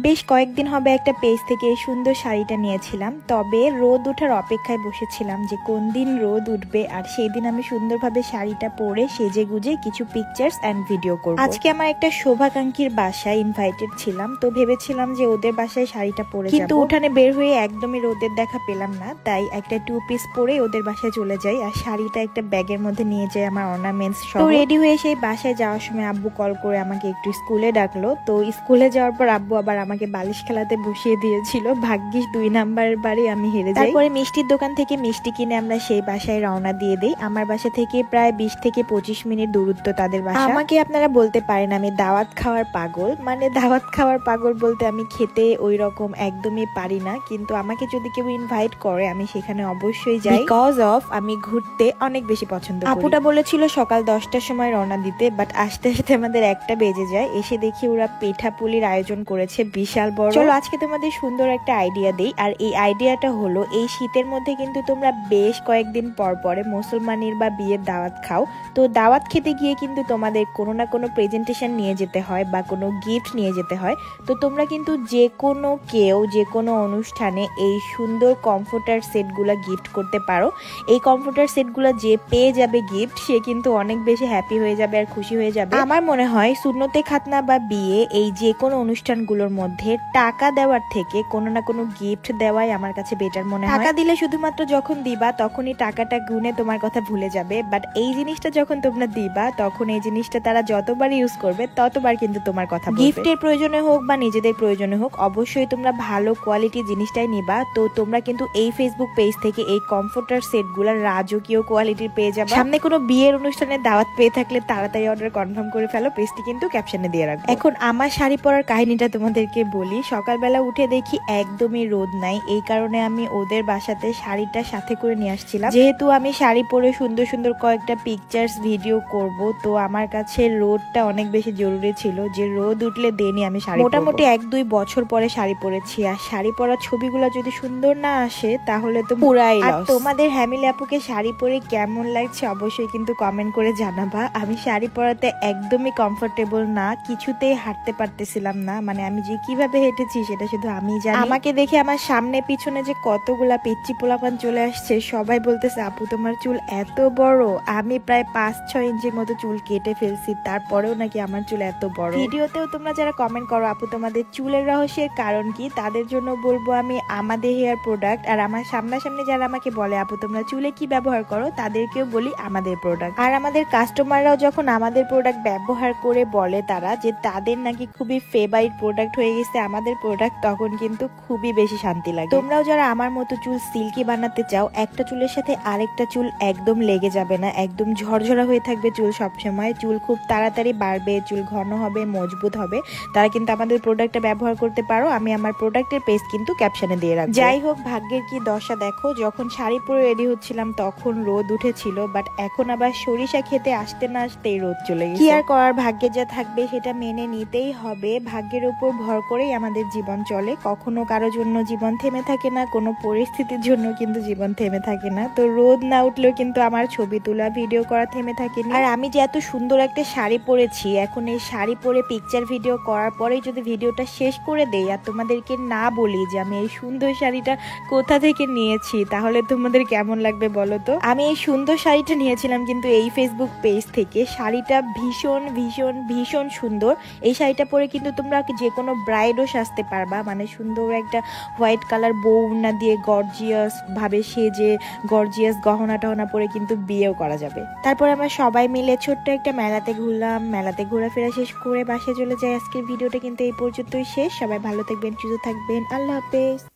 বেশ কয়েকদিন হবে একটা পেজ থেকে এই সুন্দর শাড়িটা নিয়েছিলাম, তবে রোদ ওঠার অপেক্ষায় বসেছিলাম যে কোন দিন রোদ উঠবে আর সেই দিন আমি সুন্দরভাবে শাড়িটা পরে সেজে গুজে কিছু পিকচার্স এন্ড ভিডিও করব। আজকে আমার একটা শোভাকাঙ্ক্ষীর বাসায় ইনভাইটেড ছিলাম, তো ভেবেছিলাম যে ওদের বাসায় শাড়িটা পরে যাব, কিন্তু উঠানে বের হয়ে একদমই রোদের দেখা পেলাম না, তাই একটা 2 পিস পরে ওদের বাসায় চলে যাই আর শাড়িটা একটা ব্যাগের মধ্যে নিয়ে যাই আমার অর্নামেন্টস সহ। তো রেডি হয়ে সেই বাসায় যাওয়ার সময় আব্বু কল করে আমাকে একটু স্কুলে ডাকলো। তো স্কুলে যাওয়ার পর আব্বু আবার আমাকে বালিশ খেলাতে বসিয়ে দিয়েছিল। ভাগ্যিস 2 নাম্বারের বাড়ি আমি হেরে যাই। তারপরে মিষ্টির দোকান থেকে মিষ্টি কিনে আমরা সেই বাসায় রওনা দিয়ে দেই। আমার বাসা থেকে প্রায় 20 থেকে 25 মিনিট দূরত্ব তাদের বাসা। আমাকে আপনারা বলতে পারেন আমি দাওয়াত খাওয়ার পাগল, মানে দাওয়াত খাওয়ার পাগল বলতে আমি খেতে ওই রকম একদমই পারি না, কিন্তু আমাকে যদি কেউ ইনভাইট করে আমি সেখানে অবশ্যই যাই, বিকজ অফ আমি ঘুরতে অনেক বেশি পছন্দ করি। আপুটা বলেছিল সকাল 10টার সময় রওনা দিতে, বাট আসতে আসতে আমাদের 1টা বেজে যায়। এসে দেখি ওরা পিঠাপুলির আয়োজন করেছে বিশাল বড়। চলো আজকে তোমাদের সুন্দর একটা আইডিয়া দেই, আর এই আইডিয়াটা হলো এই শীতের মধ্যে কিন্তু তোমরা বেশ কয়েকদিন পর পরে মুসলমানের বা বিয়ের দাওয়াত খাও। তো দাওয়াত খেতে গিয়ে কিন্তু তোমাদের কোনো না কোনো প্রেজেন্টেশন নিয়ে যেতে হয় বা কোনো গিফট নিয়ে যেতে হয়। তো তোমরা কিন্তু যে কোনো কেউ যে কোনো অনুষ্ঠানে এই সুন্দর কমফোর্টার সেটগুলো গিফট করতে পারো। এই কমফোর্টার সেটগুলো যে পেয়ে যাবে গিফট সে কিন্তু অনেক বেশি হ্যাপি হয়ে যাবে আর খুশি হয়ে যাবে। আমার মনে হয় সুন্নতে খাতনা বা বিয়ে এই যে কোনো অনুষ্ঠানগুলোর মধ্যে টাকা দেওয়ার থেকে কোনো না কোনো গিফট দেওয়াই আমার কাছে বেটার মনে হয়। টাকা দিলে শুধুমাত্র যখন দিবা তখনই টাকাটা গুনে তোমার কথা ভুলে যাবে, বাট এই জিনিসটা যখন তোমরা দিবা তখন এই জিনিসটা তারা যতবার ইউজ করবে ততবার কিন্তু তোমার কথা বলবে। গিফটের প্রয়োজনে হোক বা নিজেদের প্রয়োজনে হোক অবশ্যই তোমরা ভালো কোয়ালিটির জিনিসটাই নিবা। তো তোমরা কিন্তু এই ফেসবুক পেজ থেকে এই কমফোর্টার সেটগুলো রাজকীয় কোয়ালিটির পেয়ে যাবে। সামনে কোনো বিয়ের অনুষ্ঠানে দাওয়াত পেয়ে থাকলে তাড়াতাড়ি অর্ডার কনফার্ম করে ফেলো, পেজটি কিন্তু ক্যাপশনে দিয়ে রাখবো। এখন আমার শাড়ি পরার কাহিনীটা তোমাদেরকে বলি। সকালবেলা উঠে দেখি একদমই রোদ নাই, এই কারণে আমি ওদের বাসাতে শাড়িটা সাথে করে নিয়ে আসছিলাম। যেহেতু আমি শাড়ি পরে সুন্দর সুন্দর কয়েকটা পিকচার্স ভিডিও করব, তো আমার কাছে রোদটা অনেক বেশি জরুরি ছিল যে রোদ উঠলে দেনই আমি শাড়ি। মোটামুটি 1-2 বছর পরে শাড়ি পরেছি, আর শাড়ি পরা ছবিগুলো যদি সুন্দর না আসে তাহলে তো পুরাই লস। তোমাদের হ্যামিলি আপুকে শাড়ি পরে কেমন লাগছে অবশ্যই কিন্তু কমেন্ট করে জানাবা। আমি শাড়ি পরাতে একদমই কমফোর্টেবল না, কিছুতেই হাঁটতে পারতেছিলাম না, মানে আমি যে কিভাবে হেঁটেছি সেটা শুধু আমি জানি। আমাকে দেখে আমার সামনে পিছনে যে কতগুলা পিচ্চি পোলাপান চলে আসছে, সবাই বলতেছে আপু তোমার চুল এত বড়। আমি প্রায় 5-6 ইঞ্চির মতো চুল কেটে ফেলছি, তারপরেও নাকি আমার চুল এত বড়। ভিডিওতেও তোমরা যারা কমেন্ট করো আপু তোমাদের চুলের রহস্যের কারণ কি, তাদের জন্য বলবো আমি আমাদের হেয়ার প্রোডাক্ট। আর আমার সামনাসামনি যারা আমাকে বলে আপু তোমরা চুলে কি ব্যবহার করো, তাদেরকেও বলি আমাদের প্রোডাক্ট। আর আমাদের কাস্টমাররাও যখন আমাদের প্রোডাক্ট ব্যবহার করে বলে তারা যে তাদের নাকি খুবই ফেভারিট প্রোডাক্ট হয়ে গেছে আমাদের প্রোডাক্ট, তখন কিন্তু খুবই বেশি শান্তি লাগে। তোমরাও যারা আমার মতো চুল সিল্কি বানাতে চাও, একটা চুলের সাথে আরেকটা চুল একদম লেগে যাবে না, একদম ঝরঝরা হয়ে থাকবে চুল সবসময়, চুল খুব তাড়াতাড়ি বাড়বে, চুল ঘন হবে, মজবুত হবে, তারা কিন্তু আমাদের প্রোডাক্টটা ব্যবহার করতে পারো। আমি আমার প্রোডাক্টের পেজ কিন্তু ক্যাপশনে দিয়ে রাখবো। যাই হোক, ভাগ্যের কি দশা দেখো, যখন শাড়ি পরে রেডি হচ্ছিলাম তখন রোদ উঠেছিল, বাট এখন আবার সরিষা খেতে আসতে না আসতেই রোদ চলে গেছে। কি আর করার, ভাগ্যে যা থাকবে সেটা মেনে নিতেই হবে। ভাগ্যের উপর ভর করেই আমাদের জীবন চলে, কখনো কারোর জন্য জীবন থেমে থাকে না, কোনো পরিস্থিতির জন্য কিন্তু জীবন থেমে থাকে না। তো রোদ না উঠলেও কিন্তু আমার ছবি তোলা ভিডিও করা থেমে থাকেনি। আর আমি যে এত সুন্দর একটা শাড়ি পরেছি, এখন এই শাড়ি পরে পিকচার ভিডিও করার পরেই যদি ভিডিওটা শেষ করে দেই আর তোমাদেরকে না বলি যে আমি এই সুন্দর শাড়িটা কোথা থেকে নিয়েছি, তাহলে তোমাদের কেমন লাগবে বলো তো। আমি এই সুন্দর শাড়িটা নিয়েছিলাম কিন্তু এই ফেসবুক পেজ থেকে। শাড়িটা ভীষণ ভীষণ ভীষণ সুন্দর। এই শাড়িটা পরে কিন্তু তোমরা যে কোনো ব্রাইডও সাজতে পারবা, মানে সুন্দর একটা হোয়াইট কালার বউনা দিয়ে গর্জিয়াস ভাবে সেজে গর্জিয়াস গহনা টহনা পরে কিন্তু বিয়েও করা যাবে। তারপর আমরা সবাই মিলে ছোট্ট একটা মেলাতে ঘুরলাম, মেলাতে ঘোরাফেরা শেষ করে বাসায় চলে যাই। আজকের ভিডিওটা কিন্তু এই পর্যন্তই শেষ। সবাই ভালো থাকবেন, সুস্থ থাকবেন, আল্লাহ হাফেজ।